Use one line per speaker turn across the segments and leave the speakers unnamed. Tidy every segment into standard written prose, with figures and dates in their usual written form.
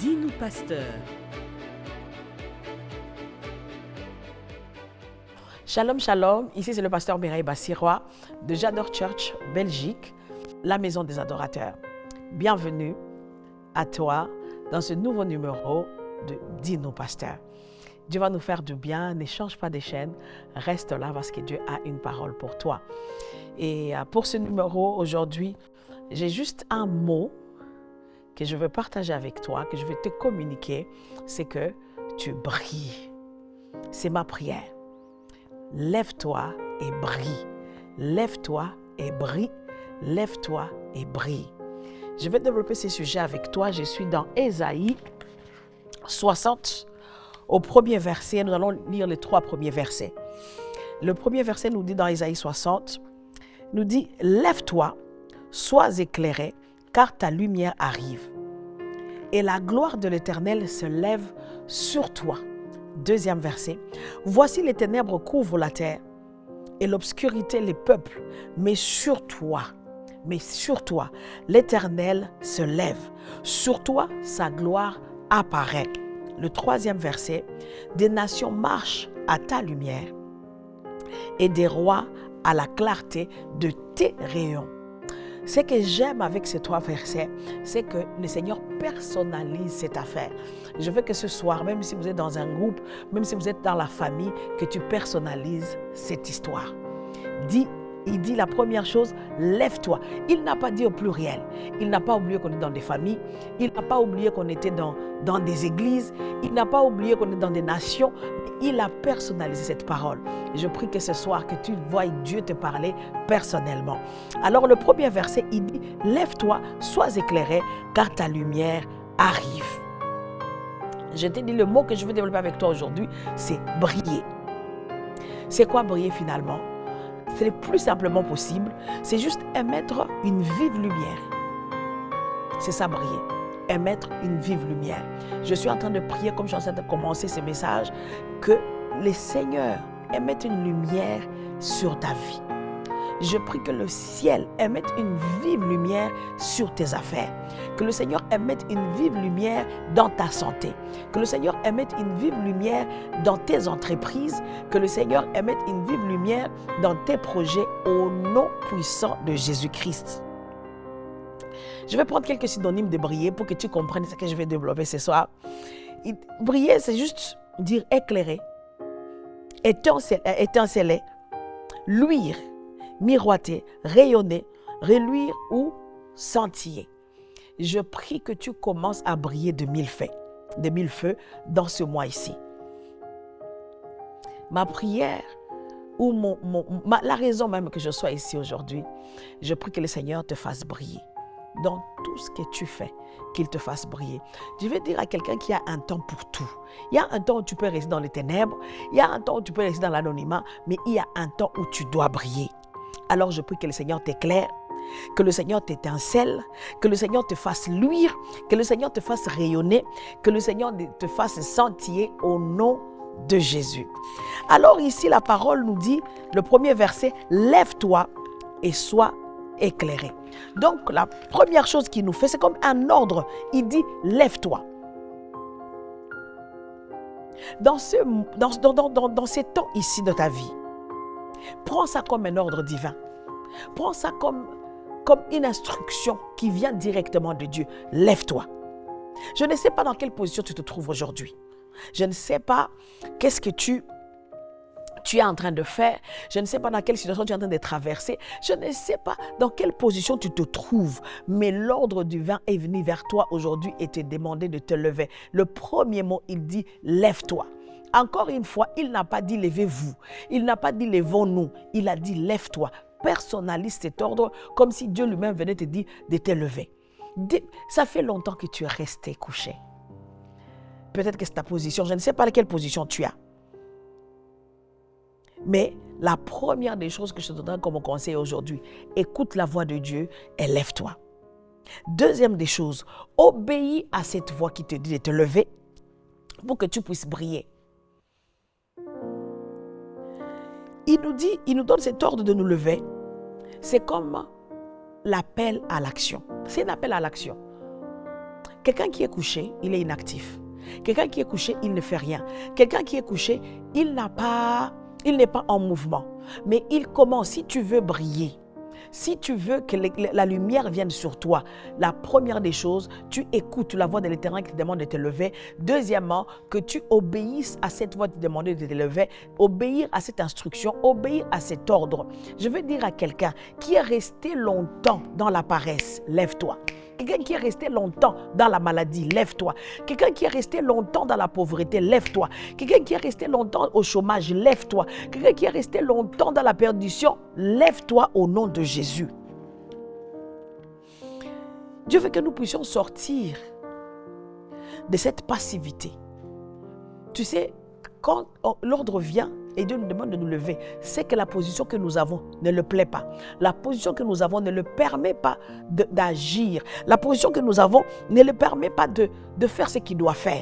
Dis-nous pasteur.
Shalom, shalom. Ici, c'est le pasteur Mireille Bassirois de J'adore Church, Belgique, la maison des adorateurs. Bienvenue à toi dans ce nouveau numéro de Dis-nous pasteur. Dieu va nous faire du bien, n'échange pas des chaînes, reste là parce que Dieu a une parole pour toi. Et pour ce numéro aujourd'hui, j'ai juste un mot que je veux partager avec toi, que je veux te communiquer, c'est que tu brilles. C'est ma prière. Lève-toi et brille. Lève-toi et brille. Lève-toi et brille. Je vais développer ces sujets avec toi. Je suis dans Ésaïe 60. Au premier verset, nous allons lire les 3 premiers versets. Le premier verset nous dit dans Ésaïe 60, nous dit « Lève-toi, sois éclairé, car ta lumière arrive. Et la gloire de l'Éternel se lève sur toi. » Deuxième verset. « Voici les ténèbres couvrent la terre et l'obscurité les peuples, mais sur toi, l'Éternel se lève. Sur toi, sa gloire apparaît. » Le troisième verset. « Des nations marchent à ta lumière et des rois à la clarté de tes rayons. » Ce que j'aime avec ces 3 versets, c'est que le Seigneur personnalise cette affaire. Je veux que ce soir, même si vous êtes dans un groupe, même si vous êtes dans la famille, que tu personnalises cette histoire. Il dit la première chose, lève-toi. Il n'a pas dit au pluriel. Il n'a pas oublié qu'on est dans des familles. Il n'a pas oublié qu'on était dans des églises. Il n'a pas oublié qu'on est dans des nations. Il a personnalisé cette parole. Et je prie que ce soir, que tu voies Dieu te parler personnellement. Alors le premier verset, il dit, lève-toi, sois éclairé, car ta lumière arrive. Je t'ai dit, le mot que je veux développer avec toi aujourd'hui, c'est briller. C'est quoi briller finalement? C'est le plus simplement possible, c'est juste émettre une vive lumière. C'est ça briller, émettre une vive lumière. Je suis en train de prier, comme je suis en train de commencer ce message, que le Seigneur émette une lumière sur ta vie. Je prie que le ciel émette une vive lumière sur tes affaires. Que le Seigneur émette une vive lumière dans ta santé. Que le Seigneur émette une vive lumière dans tes entreprises. Que le Seigneur émette une vive lumière dans tes projets au nom puissant de Jésus-Christ. Je vais prendre quelques synonymes de briller pour que tu comprennes ce que je vais développer ce soir. Briller, c'est juste dire éclairer, étinceler, luire, miroiter, rayonner, reluire ou scintiller. Je prie que tu commences à briller de 1000 feux dans ce mois ici. Ma prière, ou la raison même que je sois ici aujourd'hui, je prie que le Seigneur te fasse briller. Dans tout ce que tu fais, qu'il te fasse briller. Je vais dire à quelqu'un qu'il y a un temps pour tout. Il y a un temps où tu peux rester dans les ténèbres, il y a un temps où tu peux rester dans l'anonymat, mais il y a un temps où tu dois briller. Alors je prie que le Seigneur t'éclaire, que le Seigneur t'étincelle, que le Seigneur te fasse luire, que le Seigneur te fasse rayonner, que le Seigneur te fasse scintiller au nom de Jésus. Alors ici la parole nous dit, le premier verset, lève-toi et sois éclairé. Donc la première chose qu'il nous fait, c'est comme un ordre. Il dit, lève-toi. Dans ces temps ici de ta vie, prends ça comme un ordre divin. Prends ça comme une instruction qui vient directement de Dieu. Lève-toi. Je ne sais pas dans quelle position tu te trouves aujourd'hui. Je ne sais pas qu'est-ce que tu es en train de faire. Je ne sais pas dans quelle situation tu es en train de traverser. Je ne sais pas dans quelle position tu te trouves. Mais l'ordre divin est venu vers toi aujourd'hui et te demander de te lever. Le premier mot, il dit « lève-toi ». Encore une fois, il n'a pas dit « levez-vous ». Il n'a pas dit « levons-nous ». Il a dit « lève-toi ». Personnalise cet ordre comme si Dieu lui-même venait te dire de te lever. Ça fait longtemps que tu es resté couché. Peut-être que c'est ta position. Je ne sais pas quelle position tu as. Mais la première des choses que je te donne comme conseil aujourd'hui, écoute la voix de Dieu et lève-toi. Deuxième des choses, obéis à cette voix qui te dit de te lever pour que tu puisses briller. Il nous donne cet ordre de nous lever. C'est comme l'appel à l'action. C'est un appel à l'action. Quelqu'un qui est couché, il est inactif. Quelqu'un qui est couché, il ne fait rien. Quelqu'un qui est couché, il n'est pas en mouvement. Mais il commence, si tu veux briller, si tu veux que la lumière vienne sur toi, la première des choses, tu écoutes la voix de l'Éternel qui te demande de te lever. Deuxièmement, que tu obéisses à cette voix qui te demande de te lever, obéir à cette instruction, obéir à cet ordre. Je veux dire à quelqu'un qui est resté longtemps dans la paresse, lève-toi. Quelqu'un qui est resté longtemps dans la maladie, lève-toi. Quelqu'un qui est resté longtemps dans la pauvreté, lève-toi. Quelqu'un qui est resté longtemps au chômage, lève-toi. Quelqu'un qui est resté longtemps dans la perdition, lève-toi au nom de Jésus. Dieu veut que nous puissions sortir de cette passivité. Tu sais, quand l'ordre vient et Dieu nous demande de nous lever, c'est que la position que nous avons ne le plaît pas. La position que nous avons ne le permet pas d'agir. La position que nous avons ne le permet pas de faire ce qu'il doit faire.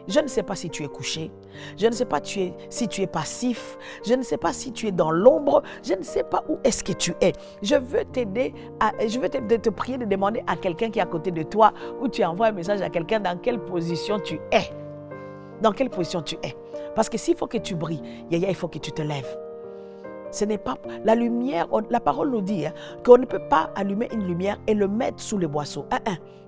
Je ne sais pas si tu es couché, je ne sais pas si tu es passif, je ne sais pas si tu es dans l'ombre, je ne sais pas où est-ce que tu es. Je veux t'aider, je veux te prier de demander à quelqu'un qui est à côté de toi ou tu envoies un message à quelqu'un dans quelle position tu es. Dans quelle position tu es. Parce que s'il faut que tu brilles, il faut que tu te lèves. Ce n'est pas la lumière, la parole nous dit qu'on ne peut pas allumer une lumière et le mettre sous les boisseaux.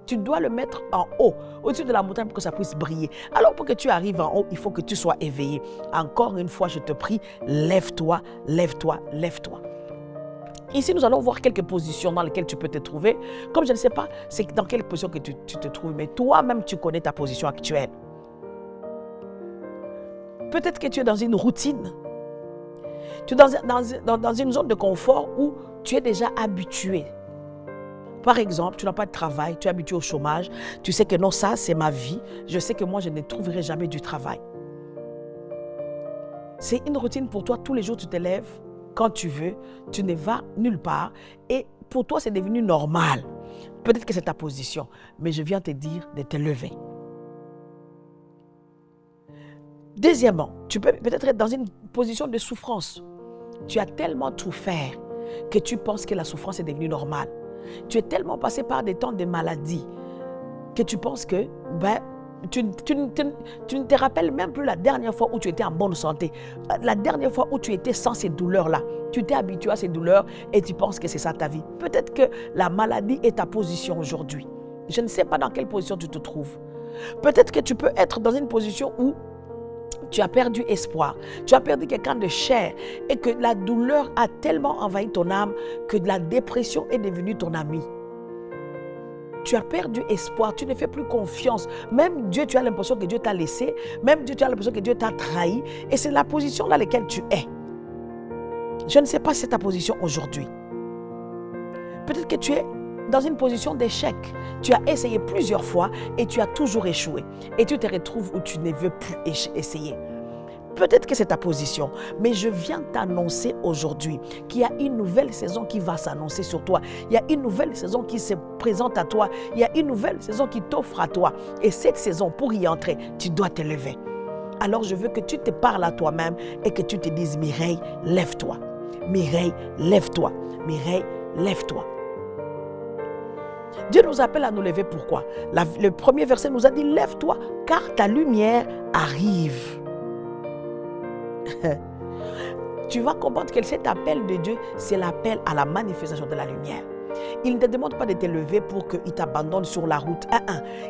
Tu dois le mettre en haut, au-dessus de la montagne pour que ça puisse briller. Alors pour que tu arrives en haut, il faut que tu sois éveillé. Encore une fois, je te prie, lève-toi, lève-toi, lève-toi. Ici, nous allons voir quelques positions dans lesquelles tu peux te trouver. Comme je ne sais pas c'est dans quelle position que tu te trouves, mais toi-même, tu connais ta position actuelle. Peut-être que tu es dans une routine. Tu es dans une zone de confort où tu es déjà habitué. Par exemple, tu n'as pas de travail, tu es habitué au chômage. Tu sais que non, ça, c'est ma vie. Je sais que moi, je ne trouverai jamais du travail. C'est une routine pour toi. Tous les jours, tu te lèves quand tu veux. Tu ne vas nulle part. Et pour toi, c'est devenu normal. Peut-être que c'est ta position. Mais je viens te dire de te lever. Deuxièmement, tu peux peut-être être dans une position de souffrance. Tu as tellement souffert que tu penses que la souffrance est devenue normale. Tu es tellement passé par des temps de maladie que tu penses que tu ne te rappelles même plus la dernière fois où tu étais en bonne santé. La dernière fois où tu étais sans ces douleurs-là. Tu t'es habitué à ces douleurs et tu penses que c'est ça ta vie. Peut-être que la maladie est ta position aujourd'hui. Je ne sais pas dans quelle position tu te trouves. Peut-être que tu peux être dans une position où tu as perdu espoir, tu as perdu quelqu'un de cher et que la douleur a tellement envahi ton âme que la dépression est devenue ton ami. Tu as perdu espoir, tu ne fais plus confiance. Même Dieu, tu as l'impression que Dieu t'a laissé, même Dieu, tu as l'impression que Dieu t'a trahi et c'est la position dans laquelle tu es. Je ne sais pas si c'est ta position aujourd'hui. Peut-être que tu es dans une position d'échec. Tu as essayé plusieurs fois et tu as toujours échoué. Et tu te retrouves où tu ne veux plus essayer. Peut-être que c'est ta position, mais je viens t'annoncer aujourd'hui qu'il y a une nouvelle saison qui va s'annoncer sur toi. Il y a une nouvelle saison qui se présente à toi. Il y a une nouvelle saison qui t'offre à toi. Et cette saison, pour y entrer, tu dois te lever. Alors je veux que tu te parles à toi-même et que tu te dises, Mireille, lève-toi. Mireille, lève-toi. Mireille, lève-toi. Dieu nous appelle à nous lever. Pourquoi? Le premier verset nous a dit, lève-toi, car ta lumière arrive. Tu vas comprendre que cet appel de Dieu, c'est l'appel à la manifestation de la lumière. Il ne te demande pas de te lever pour qu'il t'abandonne sur la route.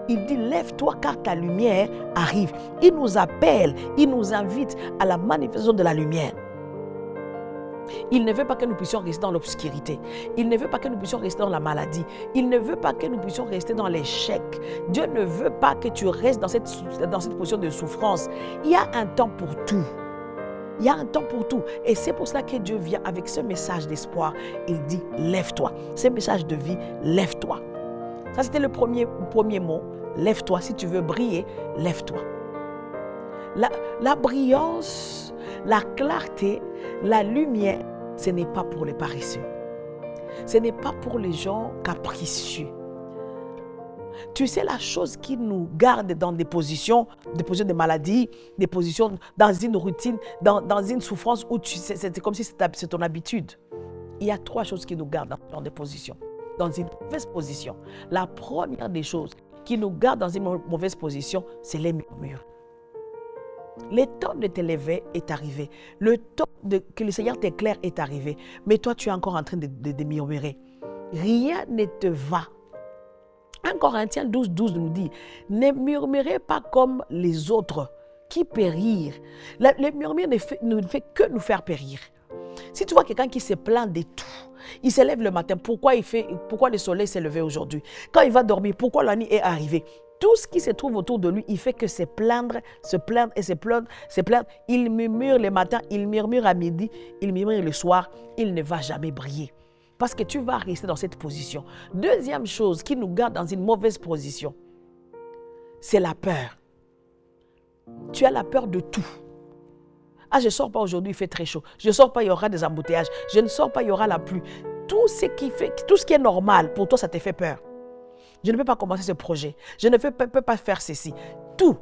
Il dit, lève-toi, car ta lumière arrive. Il nous appelle, il nous invite à la manifestation de la lumière. Il ne veut pas que nous puissions rester dans l'obscurité. Il ne veut pas que nous puissions rester dans la maladie. Il ne veut pas que nous puissions rester dans l'échec. Dieu ne veut pas que tu restes dans cette position de souffrance. Il y a un temps pour tout. Il y a un temps pour tout. Et c'est pour cela que Dieu vient avec ce message d'espoir. Il dit, lève-toi. Ce message de vie, lève-toi. Ça, c'était le premier mot. Lève-toi. Si tu veux briller, lève-toi. La brillance, la clarté, la lumière, ce n'est pas pour les paresseux. Ce n'est pas pour les gens capricieux. Tu sais, la chose qui nous garde dans des positions de maladie, des positions dans une routine, dans une souffrance où c'est comme si c'est ton habitude. Il y a 3 choses qui nous gardent dans des positions, dans une mauvaise position. La première des choses qui nous garde dans une mauvaise position, c'est les murmures. Le temps de te lever est arrivé. Le temps que le Seigneur t'éclaire est arrivé. Mais toi, tu es encore en train de murmurer. Rien ne te va. 1 Corinthiens 12, 12 nous dit, ne murmurez pas comme les autres qui périrent. Le murmure ne fait que nous faire périr. Si tu vois quelqu'un qui se plaint de tout, il se lève le matin, pourquoi le soleil s'est levé aujourd'hui? Quand il va dormir, pourquoi la nuit est arrivée? Tout ce qui se trouve autour de lui, il fait que se plaindre et se plaindre. Il murmure le matin, il murmure à midi, il murmure le soir, il ne va jamais briller. Parce que tu vas rester dans cette position. Deuxième chose qui nous garde dans une mauvaise position, c'est la peur. Tu as la peur de tout. Ah, je ne sors pas aujourd'hui, il fait très chaud. Je ne sors pas, il y aura des embouteillages. Je ne sors pas, il y aura la pluie. Tout ce qui est normal, pour toi, ça te fait peur. Je ne peux pas commencer ce projet. Je ne peux pas faire ceci. Tout.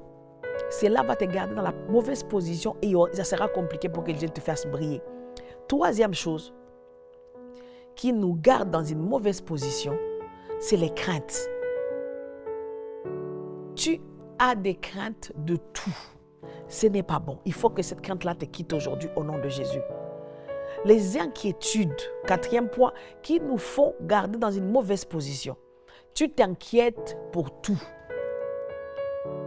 Cela va te garder dans la mauvaise position et ça sera compliqué pour que Dieu te fasse briller. Troisième chose qui nous garde dans une mauvaise position, c'est les craintes. Tu as des craintes de tout. Ce n'est pas bon. Il faut que cette crainte-là te quitte aujourd'hui au nom de Jésus. Les inquiétudes, quatrième point, qui nous font garder dans une mauvaise position. Tu t'inquiètes pour tout.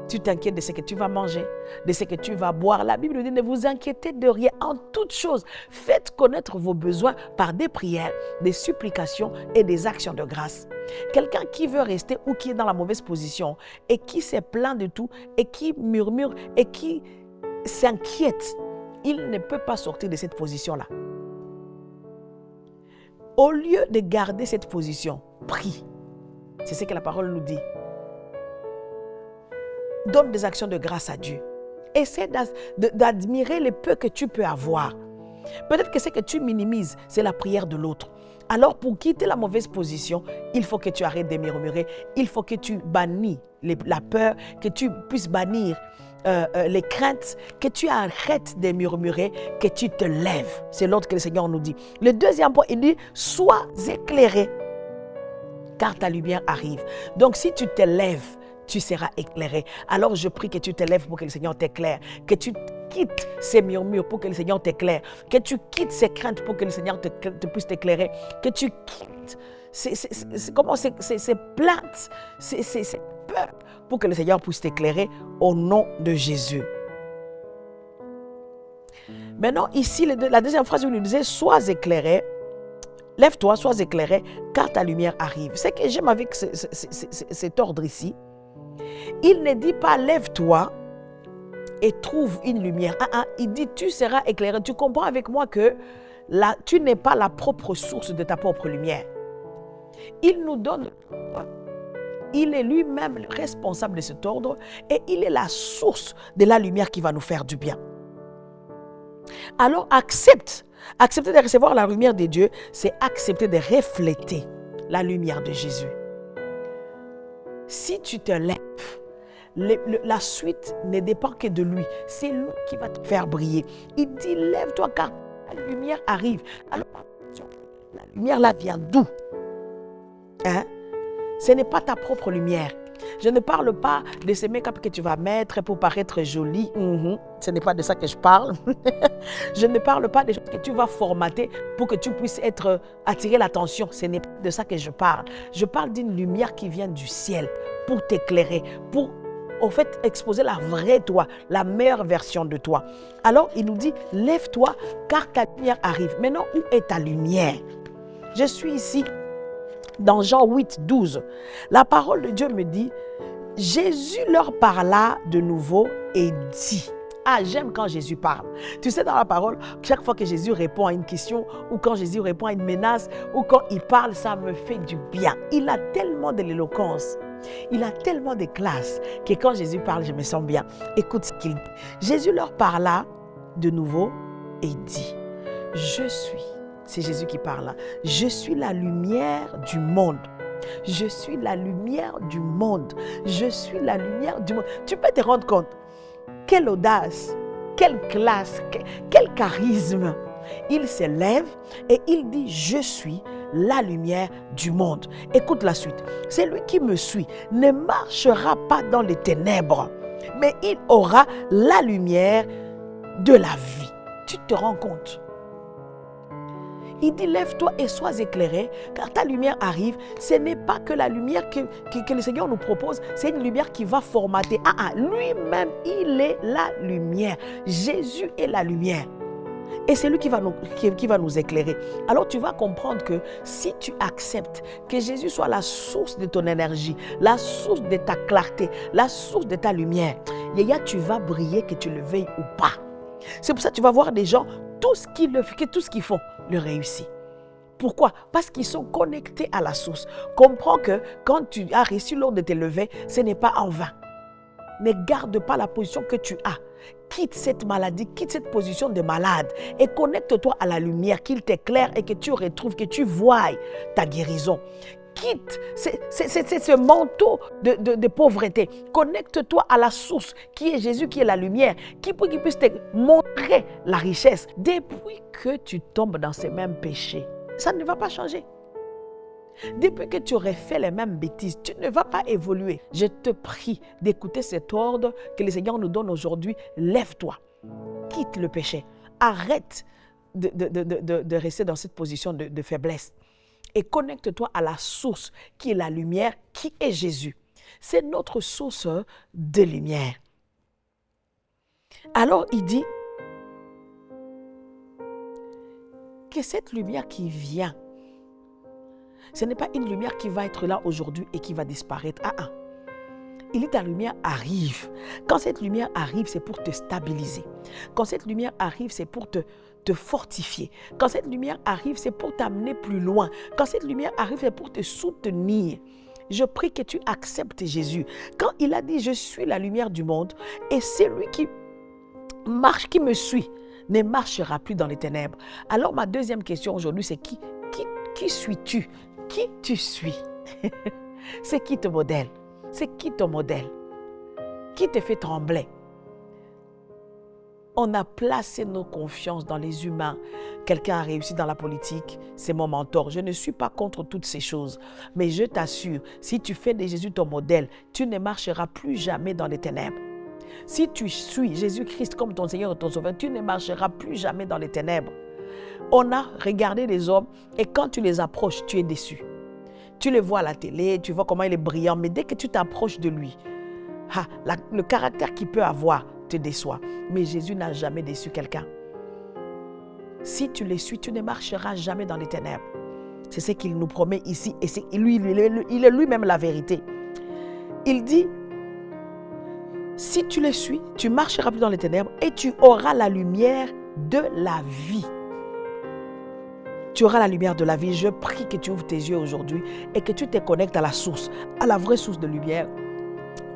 Tu t'inquiètes de ce que tu vas manger, de ce que tu vas boire. La Bible dit, ne vous inquiétez de rien. En toute chose, faites connaître vos besoins par des prières, des supplications et des actions de grâce. Quelqu'un qui veut rester ou qui est dans la mauvaise position et qui se plaint de tout et qui murmure et qui s'inquiète, il ne peut pas sortir de cette position-là. Au lieu de garder cette position, prie. C'est ce que la parole nous dit. Donne des actions de grâce à Dieu. Essaie d'admirer le peu que tu peux avoir. Peut-être que ce que tu minimises, c'est la prière de l'autre. Alors pour quitter la mauvaise position, il faut que tu arrêtes de murmurer. Il faut que tu bannis la peur, que tu puisses bannir les craintes, que tu arrêtes de murmurer, que tu te lèves. C'est l'ordre que le Seigneur nous dit. Le deuxième point, il dit, sois éclairé, car ta lumière arrive. Donc si tu te lèves, tu seras éclairé. Alors je prie que tu te lèves pour que le Seigneur t'éclaire, que tu quittes ces murmures pour que le Seigneur t'éclaire, que tu quittes ces craintes pour que le Seigneur te puisse t'éclairer, que tu quittes ces plaintes, ces peurs pour que le Seigneur puisse t'éclairer au nom de Jésus. Maintenant, ici, la deuxième phrase où il nous disait, sois éclairé, lève-toi, sois éclairé, car ta lumière arrive. Ce que j'aime avec cet ordre ici, il ne dit pas lève-toi et trouve une lumière. Il dit tu seras éclairé. Tu comprends avec moi que tu n'es pas la propre source de ta propre lumière. Il nous donne, il est lui-même le responsable de cet ordre et il est la source de la lumière qui va nous faire du bien. Alors accepter de recevoir la lumière de Dieu, c'est accepter de refléter la lumière de Jésus. Si tu te lèves, la suite ne dépend que de lui. C'est lui qui va te faire briller. Il dit, lève-toi car la lumière arrive. Alors, la lumière là vient d'où? Ce n'est pas ta propre lumière. Je ne parle pas de ces make-up que tu vas mettre pour paraître jolie. Ce n'est pas de ça que je parle. Je ne parle pas des choses que tu vas formater pour que tu puisses attirer l'attention. Ce n'est pas de ça que je parle. Je parle d'une lumière qui vient du ciel pour t'éclairer, pour en fait exposer la vraie toi, la meilleure version de toi. Alors il nous dit, lève-toi car ta lumière arrive. Maintenant, où est ta lumière? Je suis ici dans Jean 8, 12. La parole de Dieu me dit, Jésus leur parla de nouveau et dit. Ah, j'aime quand Jésus parle. Tu sais, dans la parole, chaque fois que Jésus répond à une question ou quand Jésus répond à une menace ou quand il parle, ça me fait du bien. Il a tellement de l'éloquence. Il a tellement de classe que quand Jésus parle, je me sens bien. Écoute ce qu'il dit. Jésus leur parla de nouveau et dit, je suis, c'est Jésus qui parle là, je suis la lumière du monde. Je suis la lumière du monde. Je suis la lumière du monde. Tu peux te rendre compte. Quelle audace, quelle classe, quel charisme. Il se lève et il dit, je suis la lumière du monde. Écoute la suite. Celui qui me suit ne marchera pas dans les ténèbres, mais il aura la lumière de la vie. Tu te rends compte? Il dit, lève-toi et sois éclairé, car ta lumière arrive. Ce n'est pas que la lumière que le Seigneur nous propose, c'est une lumière qui va formater. Lui-même, il est la lumière. Jésus est la lumière. Et c'est lui qui va nous éclairer. Alors tu vas comprendre que si tu acceptes que Jésus soit la source de ton énergie, la source de ta clarté, la source de ta lumière, tu vas briller que tu le veuilles ou pas. C'est pour ça que tu vas voir des gens, tout ce qu'ils font, le réussit. Pourquoi? Parce qu'ils sont connectés à la source. Comprends que quand tu as reçu l'ordre de te lever, ce n'est pas en vain. Ne garde pas la position que tu as. Quitte cette maladie, quitte cette position de malade et connecte-toi à la lumière, qu'il t'éclaire et que tu retrouves, que tu voies ta guérison. Quitte ce manteau de pauvreté. Connecte-toi à la source qui est Jésus, qui est la lumière, qui puisse te montrer la richesse. Depuis que tu tombes dans ces mêmes péchés, ça ne va pas changer. Depuis que tu aurais fait les mêmes bêtises, tu ne vas pas évoluer. Je te prie d'écouter cet ordre que le Seigneur nous donne aujourd'hui. Lève-toi, quitte le péché, arrête de rester dans cette position de faiblesse et connecte-toi à la source qui est la lumière, qui est Jésus. C'est notre source de lumière. Alors il dit que cette lumière qui vient, ce n'est pas une lumière qui va être là aujourd'hui et qui va disparaître. Il dit ta lumière arrive. Quand cette lumière arrive, c'est pour te stabiliser. Quand cette lumière arrive, c'est pour te fortifier. Quand cette lumière arrive, c'est pour t'amener plus loin. Quand cette lumière arrive, c'est pour te soutenir. Je prie que tu acceptes Jésus. Quand il a dit, je suis la lumière du monde, et celui qui me suit, ne marchera plus dans les ténèbres. Alors ma deuxième question aujourd'hui, c'est qui suis-tu? Qui tu suis? C'est qui ton modèle? C'est qui ton modèle? Qui te fait trembler? On a placé nos confiances dans les humains. Quelqu'un a réussi dans la politique, c'est mon mentor. Je ne suis pas contre toutes ces choses. Mais je t'assure, si tu fais de Jésus ton modèle, tu ne marcheras plus jamais dans les ténèbres. Si tu suis Jésus-Christ comme ton Seigneur et ton Sauveur, tu ne marcheras plus jamais dans les ténèbres. On a regardé les hommes et quand tu les approches, tu es déçu. Tu le vois à la télé, tu vois comment il est brillant, mais dès que tu t'approches de lui, le caractère qu'il peut avoir te déçoit. Mais Jésus n'a jamais déçu quelqu'un. Si tu le suis, tu ne marcheras jamais dans les ténèbres. C'est ce qu'il nous promet ici et il est lui-même la vérité. Il dit, si tu le suis, tu marcheras plus dans les ténèbres et tu auras la lumière de la vie. Tu auras la lumière de la vie. Je prie que tu ouvres tes yeux aujourd'hui et que tu te connectes à la source, à la vraie source de lumière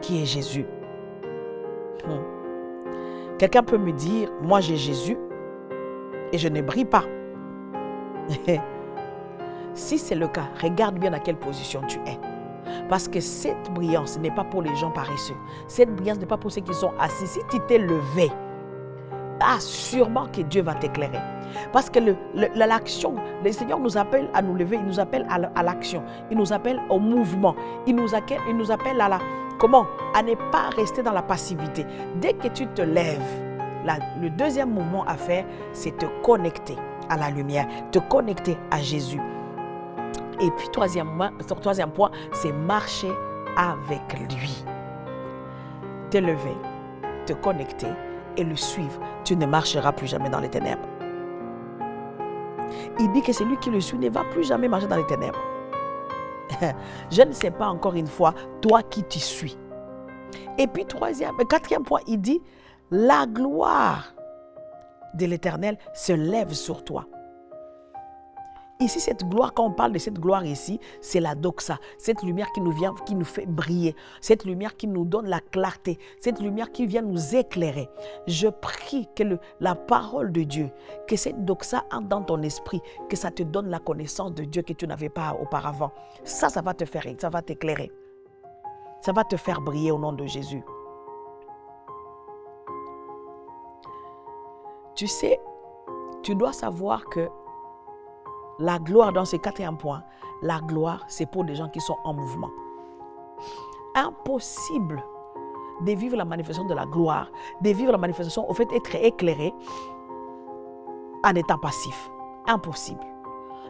qui est Jésus. Quelqu'un peut me dire, moi j'ai Jésus et je ne brille pas. Si c'est le cas, regarde bien à quelle position tu es. Parce que cette brillance n'est pas pour les gens paresseux. Cette brillance n'est pas pour ceux qui sont assis. Si tu t'es levé, sûrement que Dieu va t'éclairer. Parce que l'action, le Seigneur nous appelle à nous lever, il nous appelle à l'action, il nous appelle au mouvement, il nous appelle à ne pas rester dans la passivité. Dès que tu te lèves, le deuxième mouvement à faire, c'est te connecter à la lumière, te connecter à Jésus. Et puis troisième point, c'est marcher avec lui. Te lever, te connecter et le suivre. Tu ne marcheras plus jamais dans les ténèbres. Il dit que celui qui le suit ne va plus jamais marcher dans les ténèbres. Je ne sais pas encore une fois, toi qui tu suis. Et puis quatrième point, il dit, la gloire de l'Éternel se lève sur toi. Ici, cette gloire, quand on parle de cette gloire ici, c'est la doxa, cette lumière qui nous fait briller, cette lumière qui nous donne la clarté, cette lumière qui vient nous éclairer. Je prie que la parole de Dieu, que cette doxa entre dans ton esprit, que ça te donne la connaissance de Dieu que tu n'avais pas auparavant. Ça va te faire, ça va t'éclairer. Ça va te faire briller au nom de Jésus. Tu sais, tu dois savoir que la gloire, dans ce quatrième point, la gloire, c'est pour des gens qui sont en mouvement. Impossible de vivre la manifestation de la gloire, de vivre la manifestation, au fait, être éclairé en étant passif. Impossible.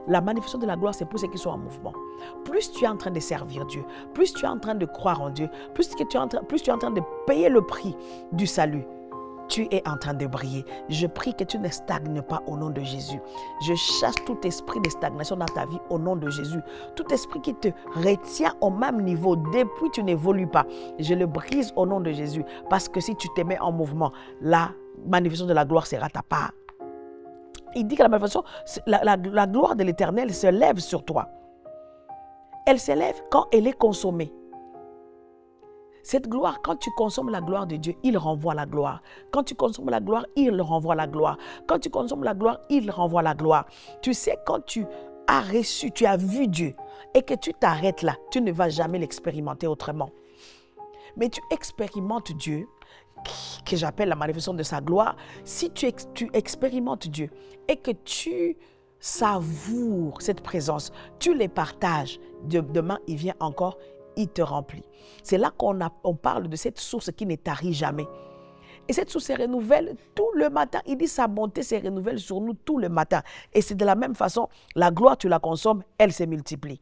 La manifestation de la gloire, c'est pour ceux qui sont en mouvement. Plus tu es en train de servir Dieu, plus tu es en train de croire en Dieu, plus tu es en train de payer le prix du salut, tu es en train de briller. Je prie que tu ne stagnes pas au nom de Jésus. Je chasse tout esprit de stagnation dans ta vie au nom de Jésus. Tout esprit qui te retient au même niveau depuis tu n'évolues pas, je le brise au nom de Jésus. Parce que si tu te mets en mouvement, la manifestation de la gloire sera ta part. Il dit que la manifestation, la gloire de l'Éternel se lève sur toi. Elle se lève quand elle est consommée. Cette gloire, quand tu consommes la gloire de Dieu, il renvoie la gloire. Quand tu consommes la gloire, il renvoie la gloire. Quand tu consommes la gloire, il renvoie la gloire. Tu sais, quand tu as reçu, tu as vu Dieu et que tu t'arrêtes là, tu ne vas jamais l'expérimenter autrement. Mais tu expérimentes Dieu, que j'appelle la manifestation de sa gloire. Si tu expérimentes Dieu et que tu savoures cette présence, tu les partages, demain il vient encore, il te remplit. C'est là qu'on parle de cette source qui ne tarit jamais. Et cette source se renouvelle tout le matin. Il dit sa bonté se renouvelle sur nous tout le matin. Et c'est de la même façon, la gloire, tu la consommes, elle se multiplie.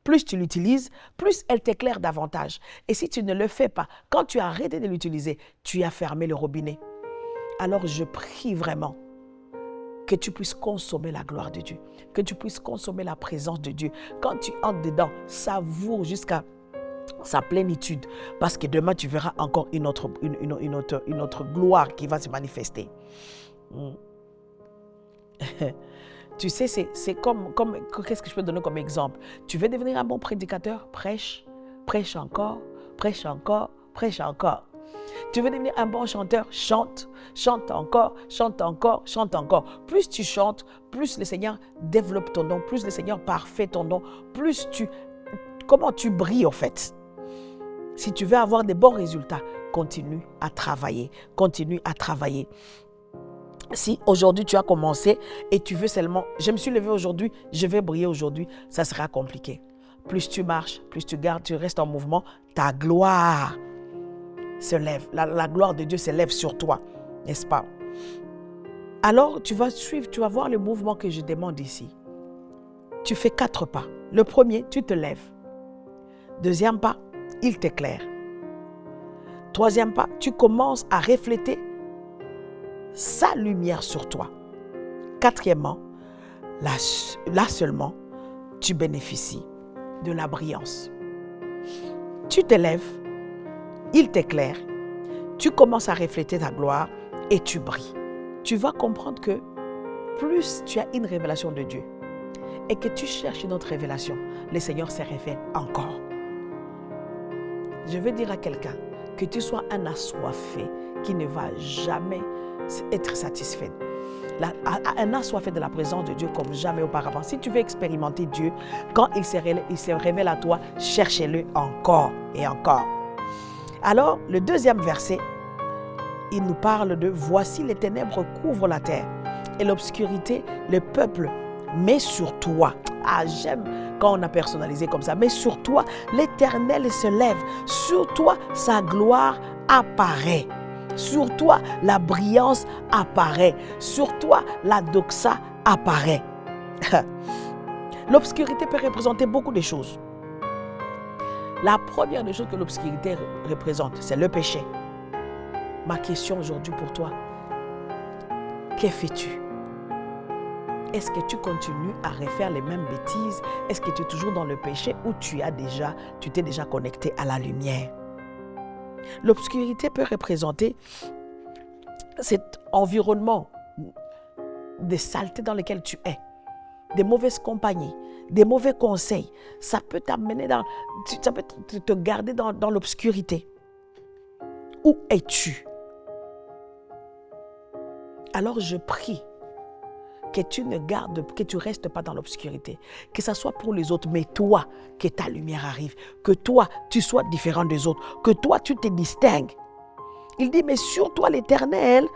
Plus tu l'utilises, plus elle t'éclaire davantage. Et si tu ne le fais pas, quand tu as arrêté de l'utiliser, tu as fermé le robinet. Alors je prie vraiment que tu puisses consommer la gloire de Dieu, que tu puisses consommer la présence de Dieu. Quand tu entres dedans, savoure jusqu'à sa plénitude, parce que demain tu verras encore une autre gloire qui va se manifester. Tu sais, c'est comme qu'est-ce que je peux donner comme exemple? Tu veux devenir un bon prédicateur? Prêche, prêche encore, prêche encore, prêche encore. Tu veux devenir un bon chanteur? Chante, chante encore, chante encore, chante encore. Plus tu chantes, plus le Seigneur développe ton don, plus le Seigneur parfait ton don, plus comment tu brilles en fait. Si tu veux avoir de bons résultats, continue à travailler, continue à travailler. Si aujourd'hui tu as commencé et tu veux seulement, je me suis levé aujourd'hui, je vais briller aujourd'hui, ça sera compliqué. Plus tu marches, plus tu gardes, tu restes en mouvement, ta gloire se lève. La gloire de Dieu se lève sur toi, n'est-ce pas? Alors tu vas suivre, tu vas voir le mouvement que je demande ici. Tu fais 4 pas. Le premier, tu te lèves. Deuxième pas, il t'éclaire. Troisième pas, tu commences à refléter sa lumière sur toi. Quatrièmement, là seulement, tu bénéficies de la brillance. Tu te lèves, il t'éclaire, tu commences à refléter ta gloire et tu brilles. Tu vas comprendre que plus tu as une révélation de Dieu et que tu cherches une autre révélation, le Seigneur se révèle encore. Je veux dire à quelqu'un que tu sois un assoiffé qui ne va jamais être satisfait. Un assoiffé de la présence de Dieu comme jamais auparavant. Si tu veux expérimenter Dieu, quand il se révèle à toi, cherchez-le encore et encore. Alors, le deuxième verset, il nous parle de « Voici les ténèbres couvrent la terre et l'obscurité le peuple, mais sur toi. » Ah, j'aime quand on a personnalisé comme ça. « Mais sur toi, l'Éternel se lève. Sur toi, sa gloire apparaît. » Sur toi, la brillance apparaît. Sur toi, la doxa apparaît. L'obscurité peut représenter beaucoup de choses. La première des choses que l'obscurité représente, c'est le péché. Ma question aujourd'hui pour toi, que fais-tu? Est-ce que tu continues à refaire les mêmes bêtises? Est-ce que tu es toujours dans le péché ou tu t'es déjà connecté à la lumière? L'obscurité peut représenter cet environnement de saleté dans lequel tu es, des mauvaises compagnies, des mauvais conseils. Ça peut t'amener ça peut te garder dans l'obscurité. Où es-tu? Alors je prie que tu restes pas dans l'obscurité, que ça soit pour les autres, mais toi, que ta lumière arrive, que toi, tu sois différent des autres, que toi, tu te distingues. Il dit, mais sur toi l'Éternel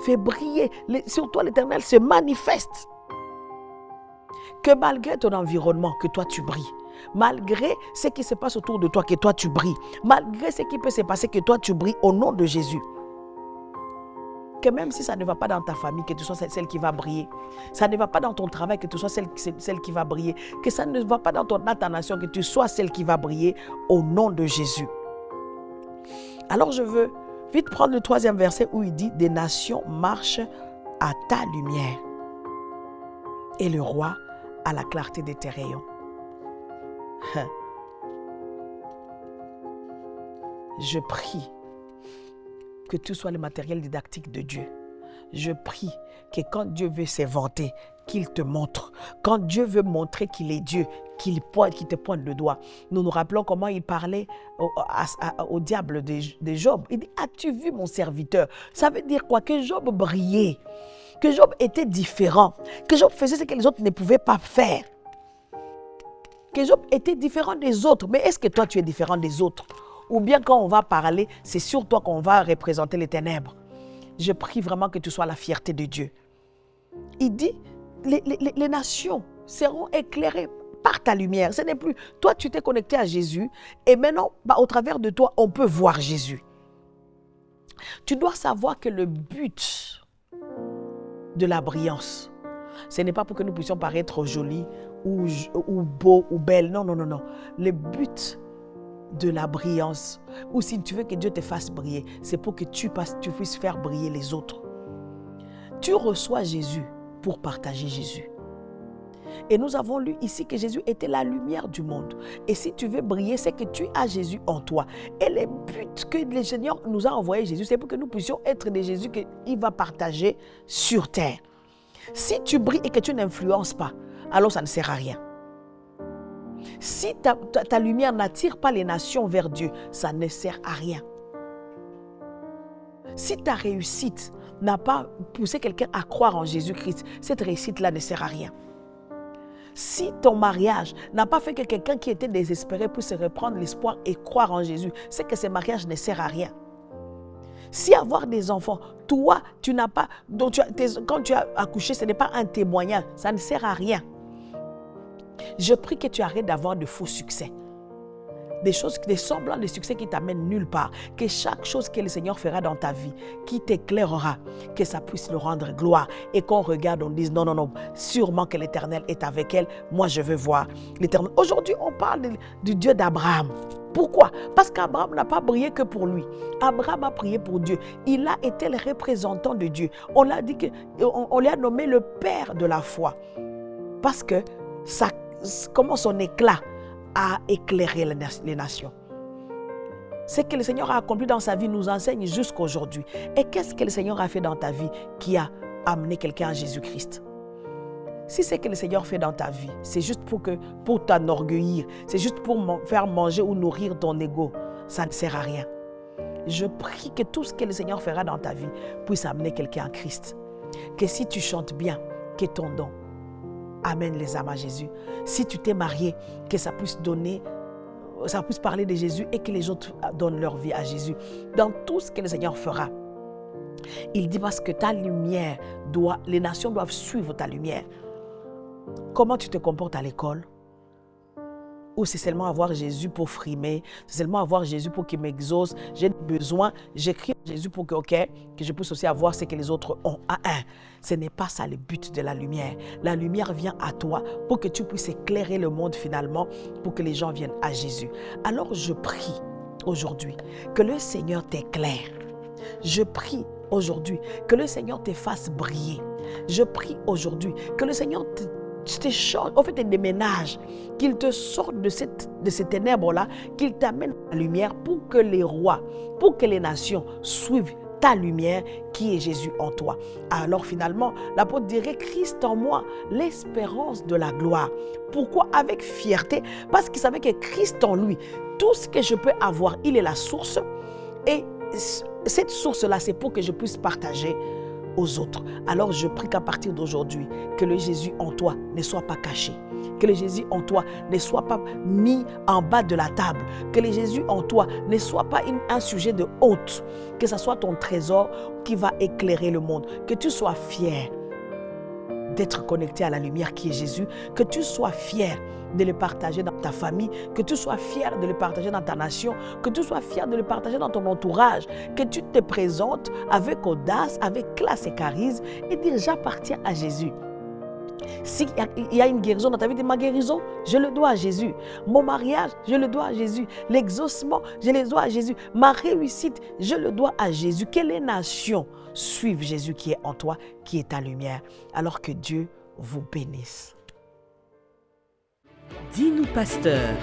fait briller, sur toi l'Éternel se manifeste. Que malgré ton environnement, que toi tu brilles. Malgré ce qui se passe autour de toi, que toi tu brilles. Malgré ce qui peut se passer, que toi tu brilles au nom de Jésus. Que même si ça ne va pas dans ta famille, que tu sois celle qui va briller. Ça ne va pas dans ton travail, que tu sois celle qui va briller. Que ça ne va pas dans ta nation, que tu sois celle qui va briller au nom de Jésus. Alors je veux vite prendre le 3e verset où il dit « Des nations marchent à ta lumière et le roi à la clarté de tes rayons. » Je prie que tout soit le matériel didactique de Dieu. Je prie que quand Dieu veut s'inventer, qu'il te montre. Quand Dieu veut montrer qu'il est Dieu, qu'il te pointe le doigt. Nous nous rappelons comment il parlait au diable de Job. Il dit, as-tu vu mon serviteur? Ça veut dire quoi? Que Job brillait, que Job était différent, que Job faisait ce que les autres ne pouvaient pas faire. Que Job était différent des autres. Mais est-ce que toi tu es différent des autres? Ou bien quand on va parler, c'est sur toi qu'on va représenter les ténèbres. Je prie vraiment que tu sois la fierté de Dieu. Il dit, les nations seront éclairées par ta lumière. Ce n'est plus, toi tu t'es connecté à Jésus et maintenant, au travers de toi, on peut voir Jésus. Tu dois savoir que le but de la brillance, ce n'est pas pour que nous puissions paraître jolis ou beaux ou belles. Non, non, non, non. Le but de la brillance, ou si tu veux que Dieu te fasse briller, c'est pour que tu puisses faire briller les autres. Tu reçois Jésus pour partager Jésus. Et nous avons lu ici que Jésus était la lumière du monde. Et si tu veux briller, c'est que tu as Jésus en toi. Et le but que le Seigneur nous a envoyé Jésus, c'est pour que nous puissions être des Jésus qu'il va partager sur terre. Si tu brilles et que tu n'influences pas, alors ça ne sert à rien. Si ta lumière n'attire pas les nations vers Dieu, ça ne sert à rien. Si ta réussite n'a pas poussé quelqu'un à croire en Jésus-Christ, cette réussite-là ne sert à rien. Si ton mariage n'a pas fait que quelqu'un qui était désespéré puisse reprendre l'espoir et croire en Jésus, c'est que ce mariage ne sert à rien. Si avoir des enfants, toi, tu n'as pas, quand tu as accouché, ce n'est pas un témoignage, ça ne sert à rien. Je prie que tu arrêtes d'avoir de faux succès. Des semblants de succès qui t'amènent nulle part. Que chaque chose que le Seigneur fera dans ta vie, qui t'éclairera, que ça puisse le rendre gloire. Et qu'on regarde, on dise non, non, non, sûrement que l'Éternel est avec elle. Moi, je veux voir l'Éternel. Aujourd'hui, on parle du Dieu d'Abraham. Pourquoi? Parce qu'Abraham n'a pas brillé que pour lui. Abraham a prié pour Dieu. Il a été le représentant de Dieu. On l'a dit on lui a nommé le père de la foi. Parce que comment son éclat a éclairé les nations. Ce que le Seigneur a accompli dans sa vie nous enseigne jusqu'à aujourd'hui. Et qu'est-ce que le Seigneur a fait dans ta vie qui a amené quelqu'un à Jésus-Christ? Si ce que le Seigneur fait dans ta vie, c'est juste pour t'enorgueillir, c'est juste pour faire manger ou nourrir ton ego, ça ne sert à rien. Je prie que tout ce que le Seigneur fera dans ta vie puisse amener quelqu'un à Christ. Que si tu chantes bien, que ton don amène les âmes à Jésus. Si tu t'es marié, que ça puisse parler de Jésus et que les autres donnent leur vie à Jésus. Dans tout ce que le Seigneur fera, il dit parce que ta lumière les nations doivent suivre ta lumière. Comment tu te comportes à l'école? Ou c'est seulement avoir Jésus pour frimer, c'est seulement avoir Jésus pour qu'il m'exauce, j'ai besoin, j'écris à Jésus pour que je puisse aussi avoir ce que les autres ont à un. Ce n'est pas ça le but de la lumière. La lumière vient à toi pour que tu puisses éclairer le monde finalement, pour que les gens viennent à Jésus. Alors je prie aujourd'hui que le Seigneur t'éclaire. Je prie aujourd'hui que le Seigneur te fasse briller. Je prie aujourd'hui que le Seigneur te déménage, qu'il te sorte de ces ténèbres-là, qu'il t'amène à la lumière pour que les rois, pour que les nations suivent ta lumière qui est Jésus en toi. Alors finalement, l'apôtre dirait Christ en moi, l'espérance de la gloire. Pourquoi? Avec fierté, parce qu'il savait que Christ en lui, tout ce que je peux avoir, il est la source. Et cette source-là, c'est pour que je puisse partager aux autres. Alors je prie qu'à partir d'aujourd'hui, que le Jésus en toi ne soit pas caché, que le Jésus en toi ne soit pas mis en bas de la table, que le Jésus en toi ne soit pas un sujet de honte, que ce soit ton trésor qui va éclairer le monde, que tu sois fier d'être connecté à la lumière qui est Jésus, que tu sois fier de le partager dans ta famille, que tu sois fier de le partager dans ta nation, que tu sois fier de le partager dans ton entourage, que tu te présentes avec audace, avec classe et charisme et dire j'appartiens à Jésus. S'il y a une guérison dans ta vie, dis ma guérison, je le dois à Jésus. Mon mariage, je le dois à Jésus. L'exaucement, je le dois à Jésus. Ma réussite, je le dois à Jésus. Que les nations suivent Jésus qui est en toi, qui est ta lumière. Alors que Dieu vous bénisse.
Dis-nous, pasteur.